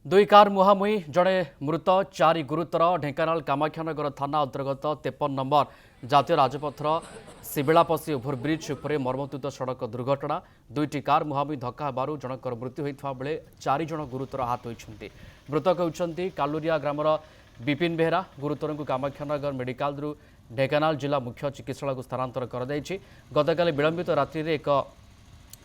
दुई कार मुहांमुही जड़े मृत चारि गुरुतर ढेंकानाल कामाख्यानगर थाना अंतर्गत 53 नंबर जातीय राजपथर शिबिलापसी ओभरब्रिज उपरे मर्मन्तुद सड़क दुर्घटना दुईटी कार मुहांमुही धक्का हेबारु जनकर मृत्यु होइथिबा बेले 4 जन गुरुतर आहत होइछन्ति। मृतक होइछन्ति कालुरिया ग्रामर विपिन बेहरा। गुरुतर को कामाख्यानगर मेडिकल ढेंकानाल जिला मुख्य चिकित्सालय को स्थानांतर कर गतकाली विलंबित रात्रि में एक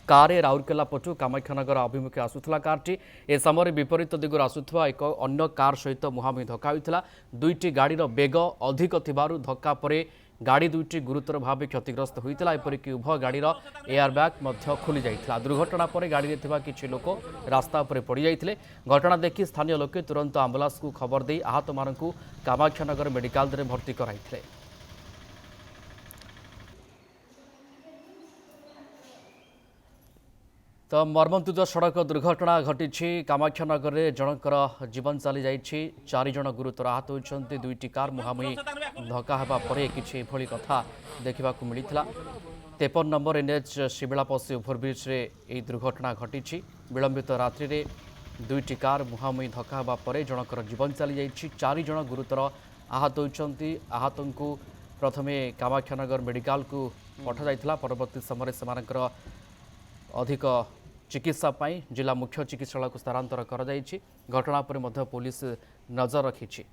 कार राउरकेला पटु कामाख्यानगर अभिमुखे आसुला कारटी ए समय विपरीत दिगुर आसुवा एक अन्य कार सहित मुहांमुही धक्का होता। दुईटी गाड़ीर बेग अधिक थिबारु धक्का परे गाड़ी दुईटी गुरुतर भाव क्षतिग्रस्त होता। एपरिक उभय गाड़ीर एयरबैग खोली जाइथिला। दुर्घटना पर गाड़ी में थिबा किछि लोक रास्ता पर पड़ जाइथिले। घटना देखि स्थानीय लोके तुरंत आंबुलांस को खबर दे आहत मानकु कामाख्यानगर मेडिकल रे भर्ती कराइथिले। तो मर्मन्तुद सड़क दुर्घटना घटी कामाख्यानगर में जनकर जीवन चली जाइए। 4 जन गुरुतर आहत होती। दुईटी कार मुहांमुही धक्का हेबा परे किछि एभली कथा देखा मिलता। 53 नंबर एनएच शिबिलापसी ओभरब्रिज रे यह दुर्घटना घटी। विलंबित रात्रि में दुईटी कार मुहांमुही धक्का हेबा परे जनकर जीवन चली जाइए। 4 जन गुरुतर आहत होती। आहत को प्रथमे कामाख्यानगर मेडिकल को पठा जाइथिला। परवर्ती समय से अधिक चिकित्सा जिला मुख्य चिकित्सालय को स्थानांतर कर घटना पर पुलिस नजर रखी।